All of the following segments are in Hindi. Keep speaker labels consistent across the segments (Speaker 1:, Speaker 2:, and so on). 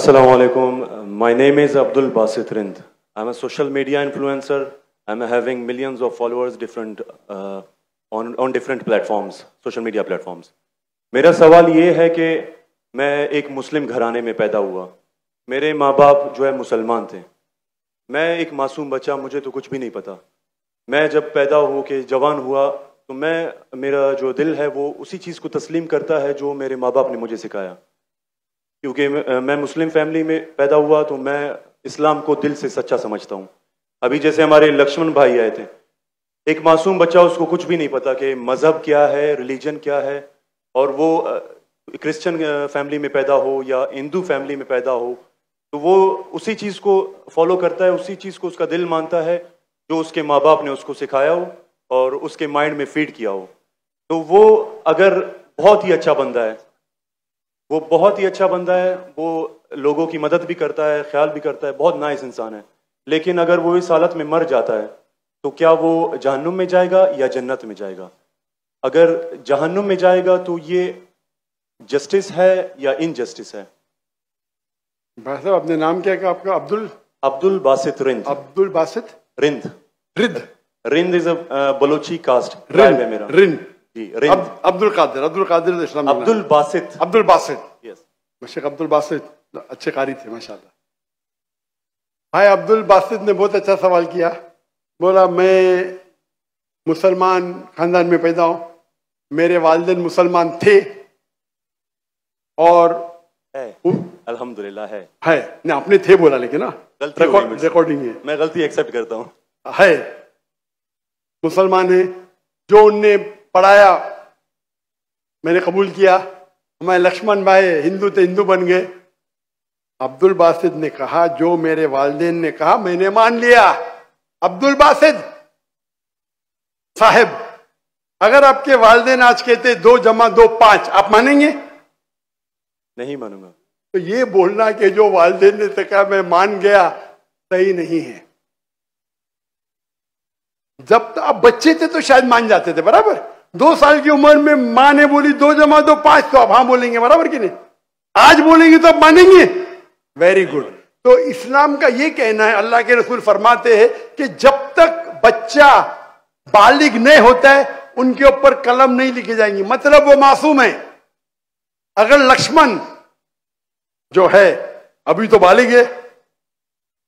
Speaker 1: Assalamu alaikum. My name is Abdul Basit Rind. I'm a social media influencer. I'm having millions of followers on different platforms, social media platforms. मेरा सवाल ये है कि मैं एक मुस्लिम घराने में पैदा हुआ. मेरे माँ बाप जो है मुसलमान थे. मैं एक मासूम बच्चा, मुझे तो कुछ भी नहीं पता. मैं जब पैदा हो के जवान हुआ तो मेरा जो दिल है वो उसी चीज़ को तस्लीम करता है जो मेरे माँ बाप ने मुझे सिखाया. क्योंकि मैं मुस्लिम फैमिली में पैदा हुआ तो मैं इस्लाम को दिल से सच्चा समझता हूँ. अभी जैसे हमारे लक्ष्मण भाई आए थे, एक मासूम बच्चा, उसको कुछ भी नहीं पता कि मज़हब क्या है, रिलीजन क्या है, और वो क्रिश्चियन फैमिली में पैदा हो या हिंदू फैमिली में पैदा हो तो वो उसी चीज़ को फॉलो करता है, उसी चीज़ को उसका दिल मानता है जो उसके माँ बाप ने उसको सिखाया हो और उसके माइंड में फीड किया हो. तो वो अगर बहुत ही अच्छा बंदा है, वो बहुत ही अच्छा बंदा है, वो लोगों की मदद भी करता है, ख्याल भी करता है, बहुत नाइस इंसान है. लेकिन अगर वो इस हालत में मर जाता है तो क्या वो जहन्नुम में जाएगा या जन्नत में जाएगा? अगर जहन्नुम में जाएगा तो ये जस्टिस है या इनजस्टिस है?
Speaker 2: भाई साहब, अपने नाम क्या है आपका?
Speaker 1: Abdul Basit Rind.
Speaker 2: Abdul Basit
Speaker 1: Rind.
Speaker 2: Rind.
Speaker 1: Rind is a Balochi caste. Rind है मेरा.
Speaker 2: रिंद.
Speaker 1: जी. रिंद.
Speaker 2: अब्दुल कादिर इस्लाम.
Speaker 1: अब्दुल बासित.
Speaker 2: अब्दुल बासित.
Speaker 1: यस.
Speaker 2: शेख अब्दुल बासित अच्छे कारी थे माशाल्लाह. भाई अब्दुल बासित ने बहुत अच्छा सवाल किया. बोला मैं मुसलमान खानदान में पैदा हूं, मेरे वालिदैन मुसलमान थे और
Speaker 1: अल्हम्दुलिल्लाह है.
Speaker 2: नहीं, आपने थे बोला लेकिन ना रिकॉर्डिंग है. मैं
Speaker 1: गलती एक्सेप्ट करता हूँ.
Speaker 2: है मुसलमान है. जो उनने पढ़ाया मैंने कबूल किया. हमारे लक्ष्मण भाई हिंदू थे, हिंदू बन गए. अब्दुल बासित ने कहा जो मेरे वालिदैन ने कहा मैंने मान लिया. अब्दुल बासित साहब, अगर आपके वालिदैन आज कहते 2 + 2 5, आप मानेंगे?
Speaker 1: नहीं मानूंगा.
Speaker 2: तो ये बोलना कि जो वालिदैन ने कहा मैं मान गया, सही नहीं है. जब तो आप बच्चे थे तो शायद मान जाते थे, बराबर. 2 साल की उम्र में माँ ने बोली 2 + 2 5, तो आप हाँ बोलेंगे, बराबर कि नहीं? आज बोलेंगे तो आप मानेंगे. Very good. तो इस्लाम का ये कहना है, अल्लाह के रसूल फरमाते हैं कि जब तक बच्चा बालिग नहीं होता है उनके ऊपर कलम नहीं लिखी जाएंगी. मतलब वो मासूम है. अगर लक्ष्मण जो है अभी तो बालिग है,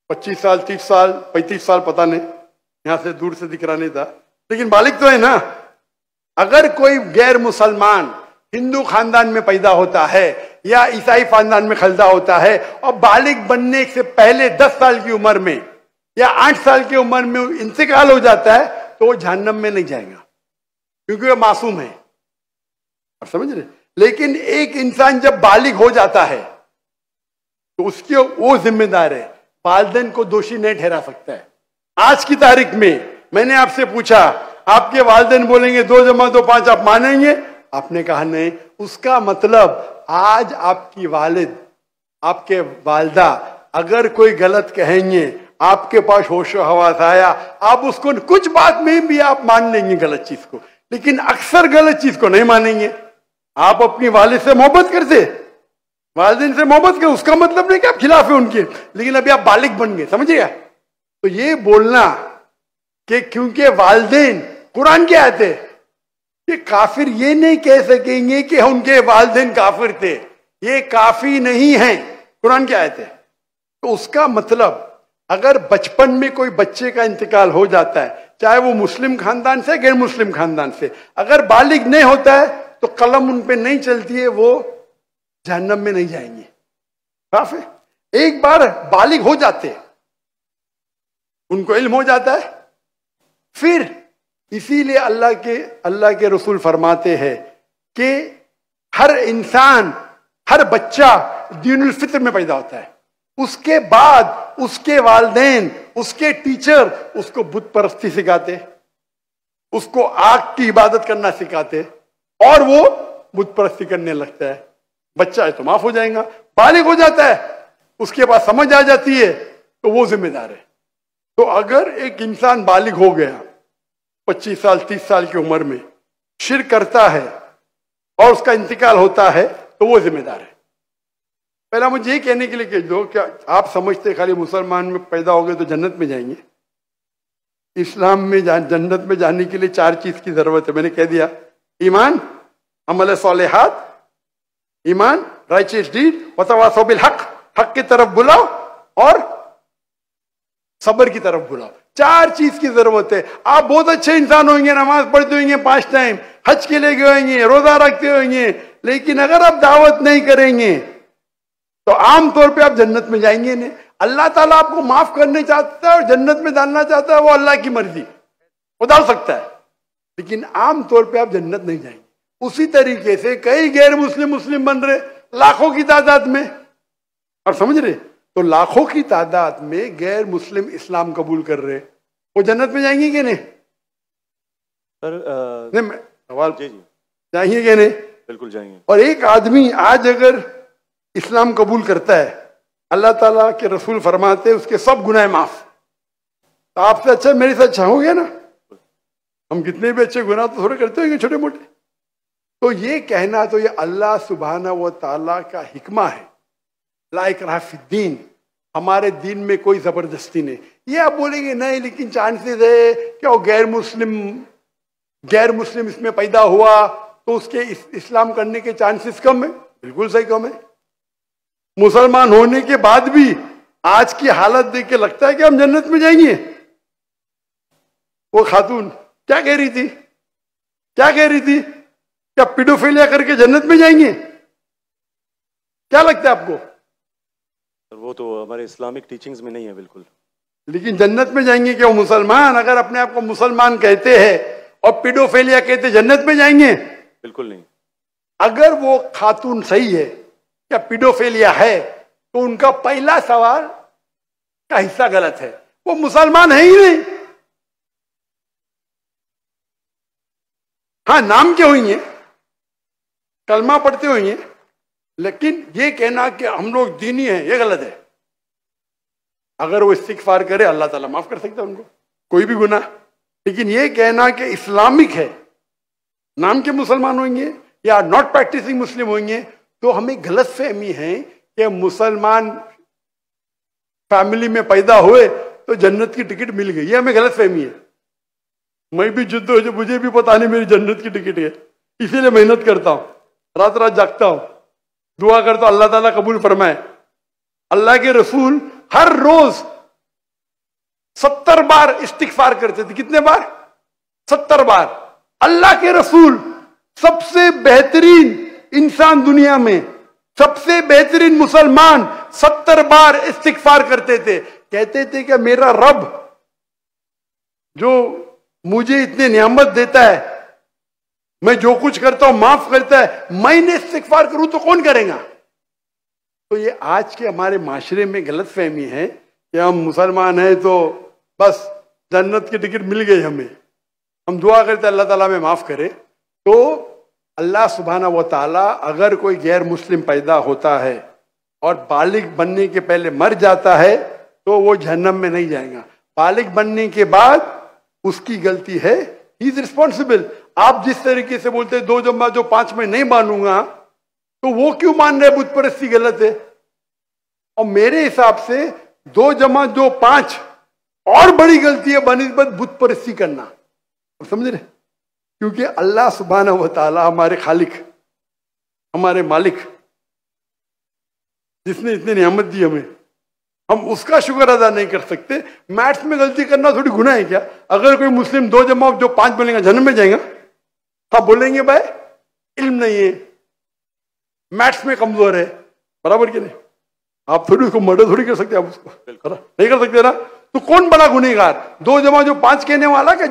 Speaker 2: 25 साल 30 साल 35 साल पता नहीं, यहां से दूर से दिख रहा नहीं था, लेकिन बालिग तो है ना. अगर कोई गैर मुसलमान हिंदू खानदान में पैदा होता है या ईसाई खानदान में पैदा होता है और बालिग बनने से पहले 10 साल की उम्र में या 8 साल की उम्र में इंतकाल हो जाता है तो वो जहन्नम में नहीं जाएगा, क्योंकि वो मासूम है. आप समझ रहे? लेकिन एक इंसान जब बालिग हो जाता है तो उसके वो जिम्मेदार है, वालिदैन को दोषी नहीं ठहरा सकता है. आज की तारीख में मैंने आपसे पूछा, आपके वालिदैन बोलेंगे 2 + 2 5, आप मानेंगे? आपने कहा नहीं. उसका मतलब आज आपकी वालिद, आपके वालिदा अगर कोई गलत कहेंगे, आपके पास होशो हवास आया, आप उसको कुछ बात में भी आप मान लेंगे गलत चीज को, लेकिन अक्सर गलत चीज को नहीं मानेंगे. आप अपनी वालिद से मोहब्बत करते, वालिदैन से मोहब्बत कर, उसका मतलब नहीं कि आप खिलाफ है उनके, लेकिन अभी आप बालिग बन गए, समझिएगा. तो ये बोलना कि क्योंकि वालिदैन, कुरान क्या आयत है, ये काफिर ये नहीं कह सकेंगे कि उनके वालिदैन काफिर थे, ये काफी नहीं है. कुरान क्या आयत है. तो उसका मतलब अगर बचपन में कोई बच्चे का इंतकाल हो जाता है, चाहे वो मुस्लिम खानदान से गैर मुस्लिम खानदान से, अगर बालिग नहीं होता है तो कलम उन पे नहीं चलती है, वो जहन्नम में नहीं जाएंगे. काफी एक बार बालिग हो जाते हैं, उनको इल्म हो जाता है, फिर इसीलिए अल्लाह के रसूल फरमाते हैं कि हर इंसान, हर बच्चा दीनुल फित्र में पैदा होता है. उसके बाद उसके वालिदैन, उसके टीचर उसको बुत परस्ती सिखाते, उसको आग की इबादत करना सिखाते और वो बुत परस्ती करने लगता है. बच्चा है तो माफ हो जाएगा. बालिग हो जाता है, उसके बाद समझ आ जाती है तो वो जिम्मेदार है. तो अगर एक इंसान बालिग हो गया 25 साल 30 साल की उम्र में, शिर्क करता है और उसका इंतकाल होता है तो वो जिम्मेदार है. पहला मुझे ये कहने के लिए कह दो, क्या आप समझते खाली मुसलमान में पैदा हो गए तो जन्नत में जाएंगे? इस्लाम में जन्नत में जाने के लिए 4 चीज की जरूरत है। मैंने कह दिया, ईमान, अमल सालेहात, ईमान, राइचियस डीड, वतवासौ बिल हक, हक की तरफ बुलाओ और सब्र की तरफ बुलाओ। 4 चीज की जरूरत है। आप बहुत अच्छे इंसान होंगे, नमाज पढ़ते होंगे 5 टाइम, हज के लिए गए होंगे, रोजा रखते होंगे, लेकिन अगर आप दावत नहीं करेंगे तो आमतौर पे आप जन्नत में जाएंगे नहीं। अल्लाह ताला आपको माफ करने चाहता है और जन्नत में डालना चाहता है, वो अल्लाह की मर्जी, वो डाल सकता है, लेकिन आमतौर पे आप जन्नत नहीं जाएंगे। उसी तरीके से कई गैर मुस्लिम मुस्लिम बन रहे लाखों की तादाद में, और समझ रहे, तो लाखों की तादाद में गैर मुस्लिम इस्लाम कबूल कर रहे, वो जन्नत में जाएंगे कि नहीं?
Speaker 1: सर
Speaker 2: नहीं, सवाल
Speaker 1: जी
Speaker 2: जाएंगे कि नहीं?
Speaker 1: बिल्कुल जाएंगे।
Speaker 2: और एक आदमी आज अगर इस्लाम कबूल करता है, अल्लाह ताला के रसूल फरमाते उसके सब गुनाह माफ। तो आपसे अच्छा मेरे से अच्छा हो गया ना? हम कितने भी अच्छे गुनाह तो थोड़े करते होंगे छोटे मोटे। तो ये कहना, तो ये अल्लाह सुब्हाना व ताला का हिकमा है, ला इकराह फिद्दीन, हमारे दीन में कोई जबरदस्ती नहीं। ये आप बोलेंगे नहीं लेकिन चांसेस है कि वो गैर मुस्लिम इसमें पैदा हुआ तो उसके इस्लाम करने के चांसेस कम है। बिल्कुल सही कम है। मुसलमान होने के बाद भी आज की हालत देख के लगता है कि हम जन्नत में जाएंगे। वो खातून क्या कह रही थी? क्या कह रही थी? क्या पीडोफिलिया करके जन्नत में जाएंगे? क्या लगता है आपको?
Speaker 1: वो तो हमारे इस्लामिक टीचिंग्स में नहीं है बिल्कुल।
Speaker 2: लेकिन जन्नत में जाएंगे क्या मुसलमान? अगर अपने आप को मुसलमान कहते हैं और पीडोफिलिया कहते जन्नत में जाएंगे?
Speaker 1: बिल्कुल नहीं।
Speaker 2: अगर वो खातून सही है, क्या पीडोफिलिया है, तो उनका पहला सवाल का हिस्सा गलत है। वो मुसलमान है ही नहीं। हाँ, नाम के होंगे, कलमा पढ़ते होंगे, लेकिन ये कहना कि हम लोग दीनी हैं, ये गलत है। अगर वो इस्तिगफार करे अल्लाह ताला माफ कर सकता है उनको, कोई भी गुनाह। लेकिन ये कहना कि इस्लामिक है, नाम के मुसलमान होंगे या नॉट प्रैक्टिसिंग मुस्लिम होंगे, तो हमें गलत फहमी है कि मुसलमान फैमिली में पैदा हुए तो जन्नत की टिकट मिल गई। ये हमें गलत फहमी है। मैं भी जिद्द हो, मुझे भी पता नहीं मेरी जन्नत की टिकट है, इसीलिए मेहनत करता हूं, रात रात जागता हूं, दुआ करता हूं अल्लाह ताला कबूल फरमाए। अल्लाह के रसूल हर रोज 70 बार इस्तिगफार करते थे। कितने बार? 70 बार। अल्लाह के रसूल सबसे बेहतरीन इंसान दुनिया में, सबसे बेहतरीन मुसलमान 70 बार इस्तिगफार करते थे। कहते थे कि मेरा रब जो मुझे इतने नियामत देता है, मैं जो कुछ करता हूं माफ करता है, मैंने इस्तिगफार करूं तो कौन करेगा? तो ये आज के हमारे माशरे में गलत फहमी है कि हम मुसलमान हैं तो बस जन्नत की टिकट मिल गई हमें, हम दुआ करते अल्लाह ताला में माफ करे। तो अल्लाह सुब्हाना व ताला अगर कोई गैर मुस्लिम पैदा होता है और बालिग बनने के पहले मर जाता है तो वो जहन्नम में नहीं जाएगा। बालिग बनने के बाद उसकी गलती है, ही इज रिस्पॉन्सिबल। आप जिस तरीके से बोलते हैं 2 जमा जो 5 में नहीं मानूंगा, तो वो क्यों मान रहे बुत परस्ती गलत है? और मेरे हिसाब से 2 जमा जो 5 और बड़ी गलती है बनिस्बत बुत परस्ती करना। समझ रहे? क्योंकि अल्लाह सुब्हाना व ताला हमारे खालिक, हमारे मालिक, जिसने इतनी नियामत दी हमें, हम उसका शुक्र अदा नहीं कर सकते। मैथ्स में गलती करना थोड़ी गुनाह है क्या? अगर कोई मुस्लिम 2 जमा जो 5 बोलेगा जन्म में जाएगा, आप बोलेंगे भाई इल्म नहीं है, मैथ्स में कमजोर है, बराबर कि नहीं? आप थोड़ी उसको मर्डर थोड़ी कर सकते, आप उसको नहीं कर सकते ना। तो कौन बड़ा गुनहगार? 2 जमा जो 5 कहने वाला क्या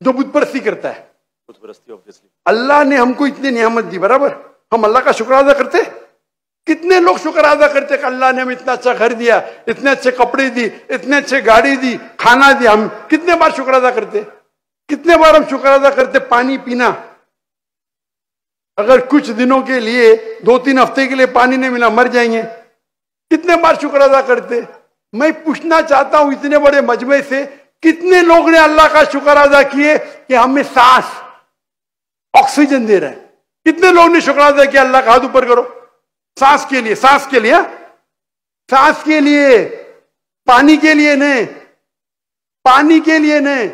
Speaker 2: जो बुत परस्ती करता है?
Speaker 1: बुत परस्ती ऑब्वियसली। अल्लाह
Speaker 2: ने हमको इतनी नियामत दी, बराबर, हम अल्लाह का शुक्र अदा करते? कितने लोग शुक्र अदा करते कि अल्लाह ने हमें इतना अच्छा घर दिया, इतने अच्छे कपड़े दी, इतने अच्छे गाड़ी दी, खाना दिया? हम कितने बार शुक्र अदा करते? कितने बार हम शुक्र अदा करते? पानी पीना, अगर कुछ दिनों के लिए 2-3 हफ्ते के लिए पानी नहीं मिला मर जाएंगे, कितने बार शुक्र अदा करते? मैं पूछना चाहता हूं इतने बड़े मजमे से कितने लोग ने अल्लाह का शुक्र अदा किए कि हमें सांस ऑक्सीजन दे रहे हैं? कितने लोग ने शुक्र अदा किया? अल्लाह का हाथ ऊपर करो। सांस के लिए, सांस के लिए, सांस के लिए, पानी के लिए नहीं, पानी के लिए नहीं।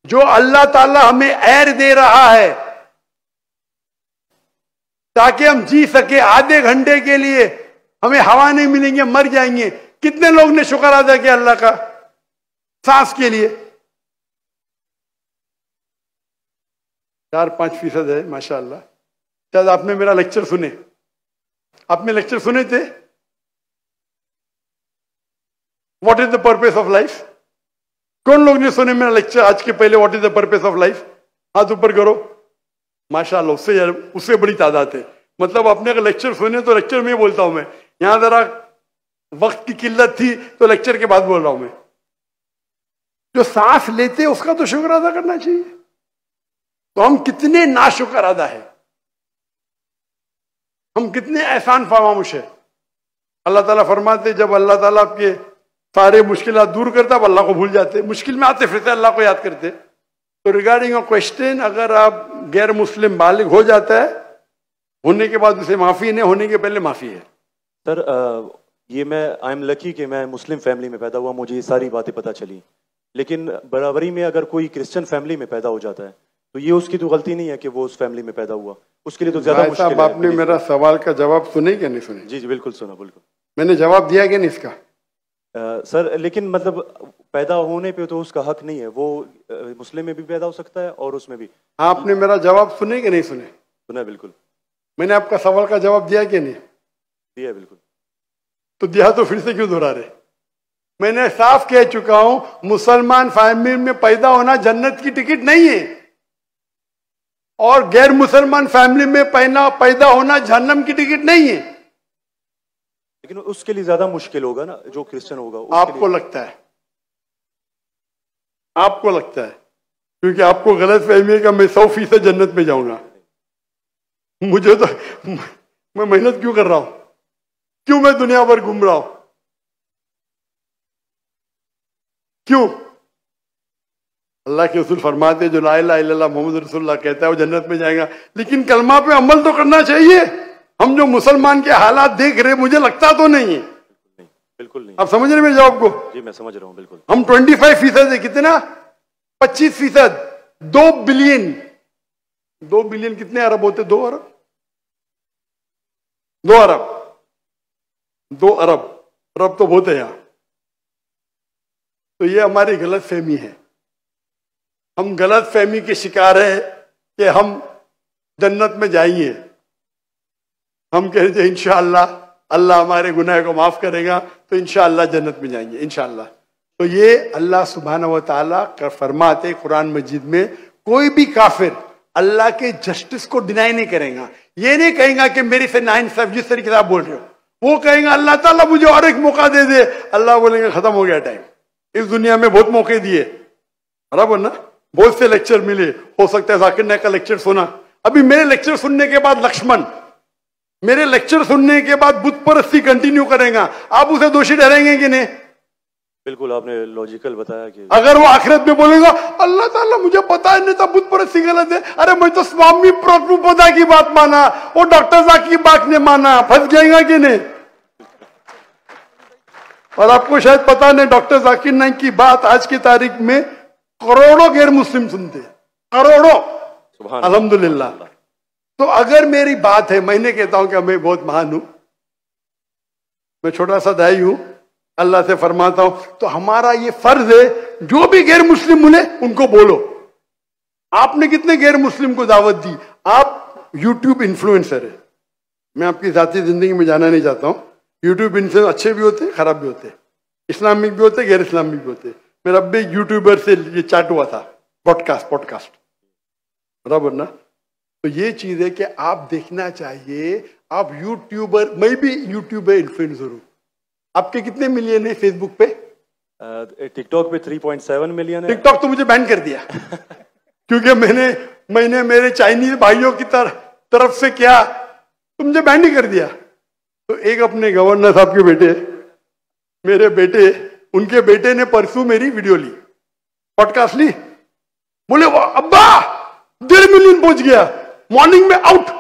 Speaker 2: जो अल्लाह ताला हमें एयर दे रहा है ताकि हम जी सके, आधे घंटे के लिए हमें हवा नहीं मिलेंगे, मर जाएंगे। कितने लोग ने शुक्र अदा किया अल्लाह का सांस के लिए? 4-5% है माशाअल्लाह। शायद आपने मेरा लेक्चर सुने, आपने लेक्चर सुने थे, what is the purpose of life? कौन लोग ने सुने मेरा लेक्चर आज के पहले, what is the purpose of life? हाथ ऊपर करो। माशाअल्लाह, उससे बड़ी तादाद है। मतलब अपने अगर लेक्चर सुने तो लेक्चर में बोलता हूं मैं, यहां जरा वक्त की किल्लत थी तो लेक्चर के बाद बोल रहा हूं मैं। जो सांस लेते उसका तो शुक्र अदा करना चाहिए। तो हम कितने नाशुक्र अदा है, हम कितने एहसान फरामोश है। अल्लाह ताला फरमाते जब अल्लाह ताला आपके सारे मुश्किलात दूर करता अब अल्लाह को भूल जाते, मुश्किल में आते फिरते अल्लाह को याद करते। तो रिगार्डिंग योर क्वेश्चन, अगर आप गैर मुस्लिम बालिग हो जाता है, होने के बाद उसे माफी नहीं, होने के पहले माफी है।
Speaker 1: सर ये मैं आई एम लकी कि मैं मुस्लिम फैमिली में पैदा हुआ, मुझे ये सारी बातें पता चली। लेकिन बराबरी में अगर कोई क्रिश्चियन फैमिली में पैदा हो जाता है तो ये उसकी तो गलती नहीं है कि वो उस फैमिली में पैदा हुआ, उसके लिए तो ज्यादा मुश्किल है।
Speaker 2: आपने मेरा सवाल का जवाब सुने क्या नहीं सुने?
Speaker 1: जी जी बिल्कुल सुना, बिल्कुल
Speaker 2: मैंने जवाब दिया कि नहीं इसका?
Speaker 1: सर लेकिन मतलब पैदा होने पे तो उसका हक नहीं है, वो मुस्लिम में भी पैदा हो सकता है और उसमें भी।
Speaker 2: आपने मेरा जवाब सुने कि नहीं सुने?
Speaker 1: सुना बिल्कुल।
Speaker 2: मैंने आपका सवाल का जवाब दिया कि नहीं?
Speaker 1: दिया बिल्कुल।
Speaker 2: तो दिया तो फिर से क्यों दोहरा रहे? मैंने साफ कह चुका हूं, मुसलमान फैमिली में पैदा होना जन्नत की टिकट नहीं है, और गैर मुसलमान फैमिली में पैदा होना जहन्नम की टिकट नहीं है।
Speaker 1: लेकिन उसके लिए ज्यादा मुश्किल होगा ना जो क्रिश्चियन होगा।
Speaker 2: आपको लगता है, आपको लगता है, क्योंकि आपको गलत फहमी है कि मैं 100% जन्नत में जाऊंगा। मुझे तो मैं मेहनत क्यों कर रहा हूं, क्यों मैं दुनिया भर घूम रहा हूं, क्यों? अल्लाह के रसूल फरमाते जो ला इलाहा इल्लल्लाह मोहम्मद रसूलुल्लाह कहता है वो जन्नत में जाएगा। लेकिन कलमा पे अमल तो करना चाहिए। हम जो मुसलमान के हालात देख रहे, मुझे लगता तो नहीं है।
Speaker 1: बिल्कुल नहीं।
Speaker 2: आप समझ रहे मेरे जवाब को?
Speaker 1: जी मैं समझ रहा हूं बिल्कुल।
Speaker 2: हम 25% है, कितना? 25%। 2 बिलियन, 2 बिलियन कितने अरब होते? 2 अरब, 2 अरब, 2 अरब, अरब तो बहुत है यहां। तो ये हमारी गलत फहमी है, हम गलत फहमी के शिकार है कि हम जन्नत में जाएंगे। हम कहते हैं इंशाअल्लाह अल्लाह हमारे गुनाह को माफ करेगा तो इंशाअल्लाह जन्नत में जाएंगे इंशाअल्लाह। तो ये अल्लाह सुब्हानहू व तआला का फरमाते कुरान मजीद में, कोई भी काफिर अल्लाह के जस्टिस को डिनाई नहीं करेगा। ये नहीं कहेगा कि मेरे से नाइंसाफ, जिस तरीके से आप बोल रहे हो, वो कहेगा अल्लाह ताला मुझे और एक मौका दे दे। अल्लाह बोलेंगे खत्म हो गया टाइम, इस दुनिया में बहुत मौके दिए, बराबर ना? बहुत से लेक्चर मिले, हो सकता है जाकिर नायक का लेक्चर सुना। अभी मेरे लेक्चर सुनने के बाद लक्ष्मण मेरे लेक्चर सुनने के बाद बुत परस्ती कंटिन्यू करेगा, आप उसे दोषी ठहरेंगे कि नहीं?
Speaker 1: बिल्कुल, आपने लॉजिकल बताया कि
Speaker 2: अगर वो आखिरत में बोलेगा अल्लाह ताला मुझे पता नहीं था बुत परस्ती गलत है, अरे मैं तो स्वामी प्रभुपदा की बात माना, वो डॉक्टर साहब की बात नहीं माना, फंस जाएगा कि नहीं? और आपको शायद पता नहीं, डॉक्टर जाकिर नाइक की बात आज की तारीख में करोड़ों गैर मुस्लिम सुनते, करोड़ों, अल्हम्दुलिल्लाह। तो अगर मेरी बात है, मैंने कहता हूं कि मैं बहुत महान हूं, मैं छोटा सा दाई हूं, अल्लाह से फरमाता हूं, तो हमारा ये फर्ज है जो भी गैर मुस्लिम मिले उनको बोलो। आपने कितने गैर मुस्लिम को दावत दी? आप यूट्यूब इन्फ्लुएंसर है, मैं आपकी जाती जिंदगी में जाना नहीं चाहता हूं। यूट्यूब इन्फ्लुएंसर अच्छे भी होते, खराब भी होते, इस्लामिक भी होते, गैर इस्लामिक भी होते। मेरा अब भी यूट्यूबर से ये चाट हुआ था, पॉडकास्ट, बराबर ना? तो ये चीज है कि आप देखना चाहिए, आप यूट्यूबर, मैं भी यूट्यूबर इन्फ्लुएंसर हूं। आपके कितने मिलियन है फेसबुक पे?
Speaker 1: टिकटॉक पे 3.7 मिलियन है।
Speaker 2: टिकटॉक तो मुझे बैन कर दिया क्योंकि मैंने मेरे चाइनीज भाइयों की तरफ से किया तो मुझे बैन ही कर दिया। तो एक अपने गवर्नर साहब के बेटे, मेरे बेटे, उनके बेटे ने परसों मेरी वीडियो ली, पॉडकास्ट ली, बोले अब्बा 1.5 मिलियन पहुंच गया, मॉर्निंग में आउट।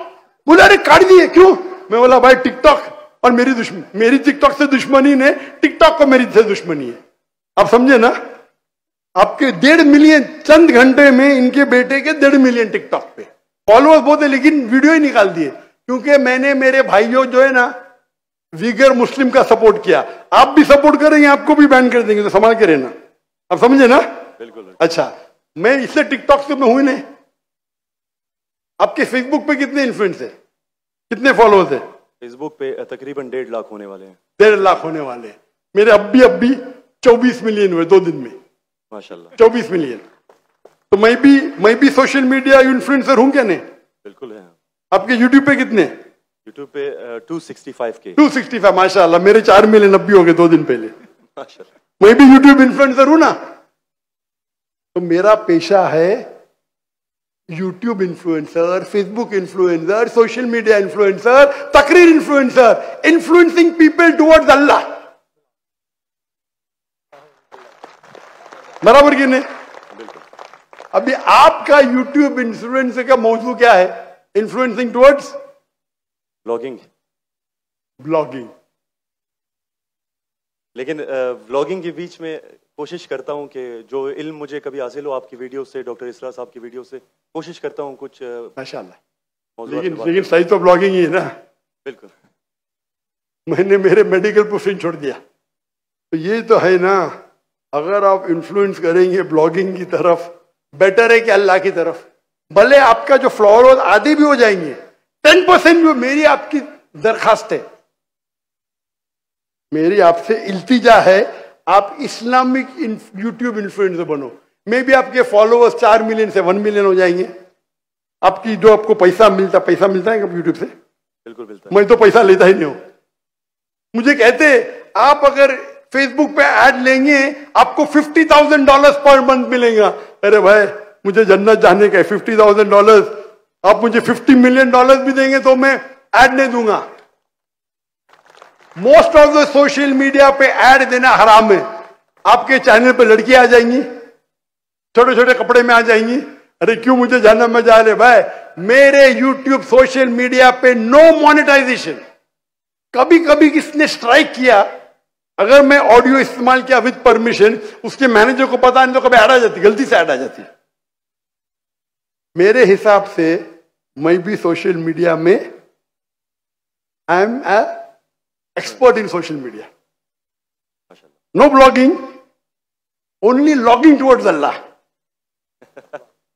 Speaker 2: बोले अरे काट दिए, क्यों? मैं बोला भाई टिकटॉक और मेरी टिकटॉक से दुश्मनी ने टिकटॉक को मेरी से दुश्मनी है। आप समझे ना? आपके 1.5 मिलियन चंद घंटे में इनके बेटे के 1.5 मिलियन टिकटॉक पे फॉलोअर्स बहुत है, लेकिन वीडियो ही निकाल दिए क्योंकि मैंने मेरे भाइयों जो है ना वीगर मुस्लिम का सपोर्ट किया। आप भी सपोर्ट करेंगे आपको भी बैन कर देंगे, तो संभाल के रहना। आप समझे ना?
Speaker 1: बिल्कुल।
Speaker 2: अच्छा, मैं इससे टिकटॉक से मैं हुई नहीं। आपके फेसबुक पे कितने इन्फ्लुएंस है, कितने फॉलोअर्स है?
Speaker 1: फेसबुक पे तकरीबन 1.5 लाख होने वाले हैं।
Speaker 2: 1.5 लाख होने वाले हैं। मेरे अब भी 24 मिलियन हुए 2 दिन में,
Speaker 1: माशाल्लाह।
Speaker 2: 24 मिलियन। तो मैं भी सोशल मीडिया इन्फ्लुएंसर हूं क्या? नहीं,
Speaker 1: बिल्कुल है।
Speaker 2: आपके यूट्यूब पे कितने?
Speaker 1: यूट्यूब पे 265K।
Speaker 2: 265, माशाल्लाह। मेरे 4 मिलियन अब भी हो गए 2 दिन पहले।
Speaker 1: माशाल्लाह।
Speaker 2: मैं भी यूट्यूब इन्फ्लुएंसर हूं ना। तो मेरा पेशा है YouTube influencer, Facebook influencer, social media influencer, तकरीर इन्फ्लुएंसर, इन्फ्लुएंसिंग पीपल टुवर्ड्स अल्लाह। बराबर कि नहीं? अभी आपका यूट्यूब इन्फ्लुएंसर का मौजू क्या है? Influencing towards blogging.
Speaker 1: लेकिन व्लॉगिंग के बीच में कोशिश करता हूं कि जो इल्म मुझे कभी हासिल हो आपकी वीडियो से, डॉक्टर इसरा साहब की वीडियो से, कोशिश करता हूं कुछ
Speaker 2: माशाल्लाह। लेकिन सही तो ब्लॉगिंग ही है ना।
Speaker 1: बिल्कुल।
Speaker 2: मैंने मेरे मेडिकल प्रोफेशन छोड़ दिया, तो ये तो है ना। अगर आप इन्फ्लुएंस करेंगे ब्लॉगिंग की तरफ, बेटर है कि अल्लाह की तरफ। भले आपका जो फॉलोअर्स आधे भी हो जाएंगे, 10% जो मेरी आपकी दरखास्त है, मेरी आपसे इल्तिजा है, आप इस्लामिक यूट्यूब इन्फ्लुएंसर बनो। मे भी आपके फॉलोअर्स 4 मिलियन से 1 मिलियन हो जाएंगे। आपकी जो आपको पैसा मिलता है यूट्यूब से? बिल्कुल मिलता है। मैं तो पैसा लेता ही नहीं हूं। मुझे कहते आप अगर फेसबुक पे ऐड लेंगे आपको $50,000 पर मंथ मिलेगा। अरे भाई, मुझे जन्नत जाने का है, $50,000 आप मुझे $50 मिलियन भी देंगे तो मैं ऐड नहीं दूंगा। Most of the social media पे ऐड देना हराम है। आपके चैनल पे लड़कियां आ जाएंगी, छोटे छोटे कपड़े में आ जाएंगी। अरे क्यों मुझे जन्नत में जा रहे भाई? मेरे यूट्यूब सोशल मीडिया पे नो मोनेटाइजेशन। कभी कभी किसने स्ट्राइक किया, अगर मैं ऑडियो इस्तेमाल किया विद परमिशन, उसके मैनेजर को पता नहीं तो कभी ऐड आ जाती, गलती से ऐड आ जाती। मेरे हिसाब से मैं भी सोशल मीडिया में I am a expert in social media. No blogging, only logging towards Allah.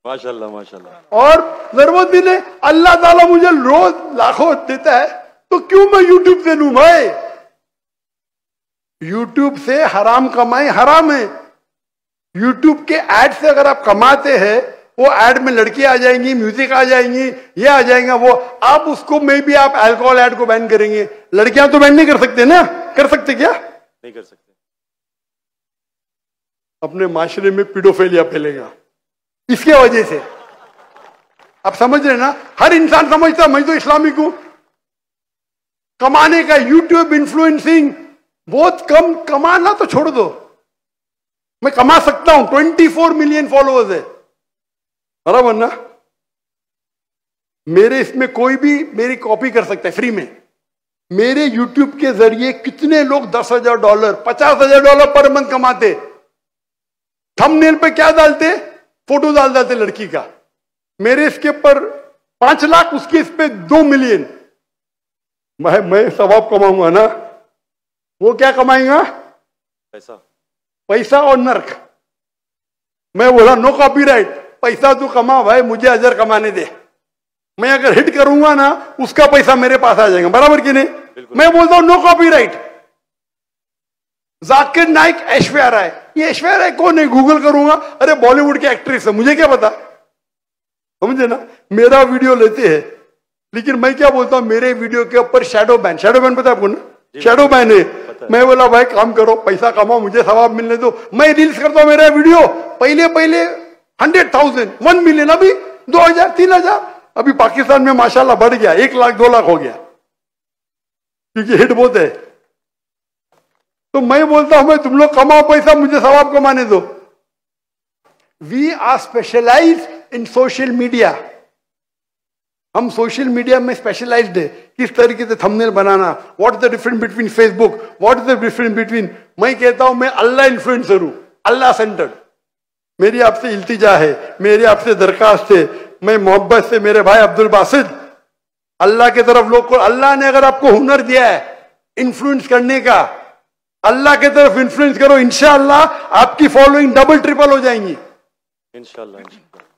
Speaker 1: माशाल्लाह माशाल्लाह।
Speaker 2: और जरूरत भी नहीं, अल्लाह ताला मुझे रोज लाखों देता है, तो क्यों मैं यूट्यूब से लूं भाई? यूट्यूब से हराम कमाई हराम है। यूट्यूब के ऐड से अगर आप कमाते हैं, वो ऐड में लड़कियां आ जाएंगी, म्यूजिक आ जाएंगी, ये आ जाएगा वो, आप उसको में भी आप अल्कोहल ऐड को बैन करेंगे। लड़कियां तो बैन नहीं कर सकते ना? कर सकते क्या?
Speaker 1: नहीं कर सकते।
Speaker 2: अपने माशरे में पीडोफिलिया फैलेगा इसके वजह से। आप समझ रहे ना? हर इंसान समझता मैं तो इस्लामिक हूं। कमाने का यूट्यूब इन्फ्लुएंसिंग बहुत कम, कमाना तो छोड़ दो, मैं कमा सकता हूं। 24 मिलियन फॉलोअर्स है, बराबर ना? मेरे इसमें कोई भी मेरी कॉपी कर सकता है फ्री में। मेरे यूट्यूब के जरिए कितने लोग $10,000, $50,000 पर मंथ कमाते। थंबनेल पे क्या डालते? फोटो डाल देते लड़की का। मेरे इसके पर 5 लाख, उसके इस पे 2 मिलियन। मैं सवाब कमाऊंगा ना, वो क्या कमाएगा? पैसा और नर्क। मैं बोला नो कॉपीराइट, पैसा तू कमा भाई, मुझे अजर कमाने दे। मैं अगर हिट करूंगा ना, उसका पैसा मेरे पास आ जाएगा, बराबर कि नहीं? मैं बोलता हूं नो कॉपीराइट। जाकिर नाइक, ऐश्वर्या राय। ये ऐश्वर्या राय कौन है? गूगल करूंगा, अरे बॉलीवुड की एक्ट्रेस है, मुझे क्या पता? समझे ना? मेरा वीडियो लेते हैं, लेकिन मैं क्या बोलता हूं, मेरे वीडियो के ऊपर शैडो बैन पता है आपको ना? शैडो बैन है। मैं बोला भाई काम करो, पैसा कमाओ, मुझे सवाब मिलने दो। मैं रील्स करता हूं, मेरा वीडियो पहले 100,000, 1 मिलियन, अभी 2,000, 3,000। अभी पाकिस्तान में माशाल्लाह बढ़ गया, 1 लाख 2 लाख हो गया, क्योंकि हिट बहुत है। तो मैं बोलता हूं भाई तुम लोग कमाओ पैसा, मुझे सवाब कमाने दो। We are specialised in social media. हम सोशल मीडिया में स्पेशलाइज्ड है, किस तरीके से थंबनेल बनाना, what is the difference between Facebook, what is the difference between, मैं कहता हूं मैं अल्लाह इन्फ्लुएंसर हूं, अल्लाह सेंटर्ड। मेरी आपसे इल्तिजा है, मेरी आपसे दरखास्त है, मैं मोहब्बत से मेरे भाई अब्दुल बासित, अल्लाह के तरफ लोग को, अल्लाह ने अगर आपको हुनर दिया है इन्फ्लुएंस करने का, अल्लाह के तरफ इन्फ्लुएंस करो, इंशाअल्लाह आपकी फॉलोइंग डबल ट्रिपल हो जाएंगी
Speaker 1: इंशाअल्लाह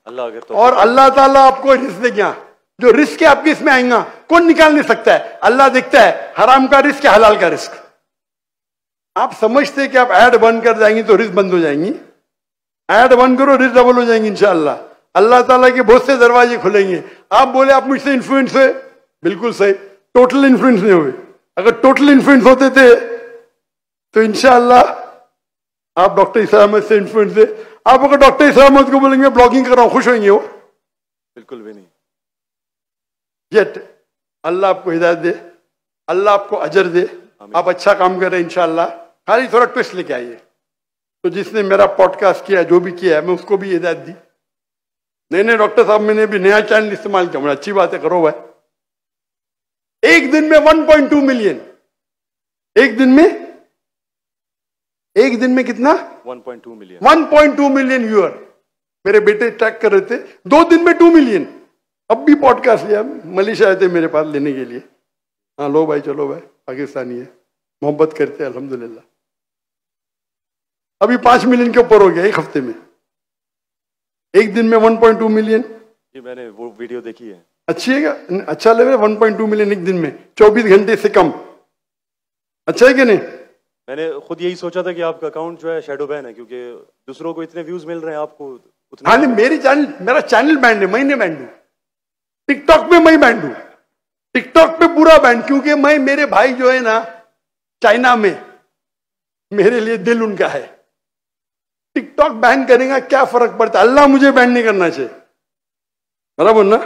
Speaker 1: अल्लाह अगर तो।
Speaker 2: और अल्लाह ताला आपको रिस्क देगा, जो रिस्क है आपके इसमें आएगा कौन निकाल नहीं सकता है, अल्लाह देखता है हराम का रिस्क है हलाल का रिस्क। आप समझते कि आप ऐड बंद कर जाएंगी तो रिस्क बंद हो जाएंगी, ऐड बंद करो रिस्क डबल हो जाएंगी इंशाअल्लाह। अल्लाह ताला के बहुत से दरवाजे खुलेंगे। आप बोले आप मुझसे इन्फ्लुएंस हुए, बिल्कुल सही, टोटल इन्फ्लुएंस नहीं हुए। अगर टोटल इन्फ्लुएंस होते थे तो इंशाअल्लाह आप डॉक्टर ईसा अहमद से इन्फ्लुएंस थे। आप अगर डॉक्टर ईसा अहमद को बोलेंगे ब्लॉगिंग कर रहा हूं, खुश होंगे वो?
Speaker 1: बिल्कुल भी नहीं।
Speaker 2: येट अल्लाह आपको हिदायत दे, अल्लाह आपको अजर दे, आप अच्छा काम कर रहे हैं इंशाअल्लाह। खाली थोड़ा ट्विस्ट लेके आइए। तो जिसने मेरा पॉडकास्ट किया, जो भी किया है, मैं उसको भी हिदायत दी। नहीं डॉक्टर साहब मैंने भी नया चैनल इस्तेमाल किया, मुझे अच्छी बात है, करो भाई। एक दिन में 1.2 मिलियन, एक दिन में कितना?
Speaker 1: 1.2 मिलियन।
Speaker 2: 1.2 million viewer. मेरे बेटे ट्रैक कर रहे थे, 2 दिन में 2 मिलियन। अब भी पॉडकास्ट लिया, मलेशिया आए थे मेरे पास लेने के लिए। हाँ लो भाई, चलो भाई, पाकिस्तानी है, मोहब्बत करते हैं अल्हम्दुलिल्लाह। अभी 5 मिलियन के ऊपर हो गया एक हफ्ते में, एक दिन में 1.2 मिलियन।
Speaker 1: जी मैंने वो वीडियो देखी है।
Speaker 2: अच्छी है क्या? अच्छा लग रहा है 1.2 मिलियन एक दिन में, 24 घंटे से कम। अच्छा है कि नहीं?
Speaker 1: मैंने खुद यही सोचा था कि आपका अकाउंट जो है शैडो बैन है, क्योंकि दूसरों को इतने व्यूज मिल रहे हैं, आपको उतने।
Speaker 2: हाँ नहीं, मेरा चैनल बैंड है, मैं नहीं बैंड हूं। टिकटॉक पे मैं बैंड हूं, टिकटॉक पे पूरा बैंड, क्योंकि मैं, मेरे भाई जो है ना चाइना में, मेरे लिए दिल उनका है। टिकटॉक बैन करेगा क्या फर्क पड़ता है, अल्लाह मुझे बैन नहीं करना चाहिए, बराबर ना?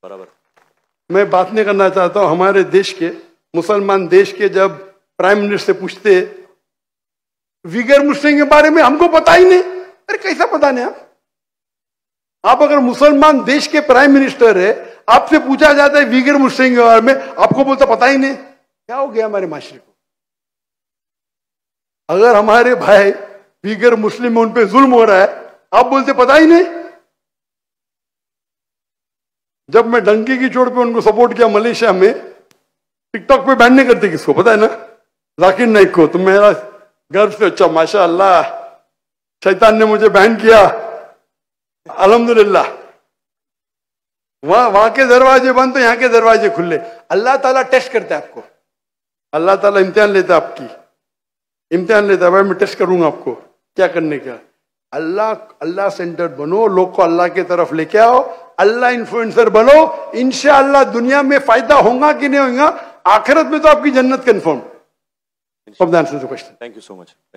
Speaker 1: बराबर।
Speaker 2: मैं बात नहीं करना चाहता हूं हमारे देश के, मुसलमान देश के, जब प्राइम मिनिस्टर से पूछते विगर मुस्लिम के बारे में, हमको पता ही नहीं। अरे कैसा पता नहीं? आप अगर मुसलमान देश के प्राइम मिनिस्टर है, आपसे पूछा जाता है विगर मुस्लिम के बारे में, आपको बोलता पता ही नहीं। क्या हो गया हमारे माशरे को? अगर हमारे भाई विगर मुस्लिम में उन पे जुल्म हो रहा है, आप बोलते पता ही नहीं। जब मैं डंकी की चोट पे उनको सपोर्ट किया मलेशिया में, टिकटॉक पे बैन नहीं करते किसको, पता है ना? जाकिर नाइक को। तो मेरा गर्व से, अच्छा माशाअल्लाह, शैतान ने मुझे बैन किया, अल्हम्दुलिल्लाह। वहां के दरवाजे बंद तो यहाँ के दरवाजे खुले। अल्लाह ताला टेस्ट करता है आपको, अल्लाह ताला इम्तिहान लेता है आपकी, इम्तिहान लेता है। भाई मैं टेस्ट करूंगा आपको क्या करने का। अल्लाह सेंटर्ड बनो, लोग को अल्लाह की तरफ लेके आओ, अल्लाह इन्फ्लुएंसर बनो। इंशाअल्लाह दुनिया में फायदा होगा कि नहीं होगा, आखिरत में तो आपकी जन्नत confirm. Hope that answers the question.
Speaker 1: Thank you so much. Thank you.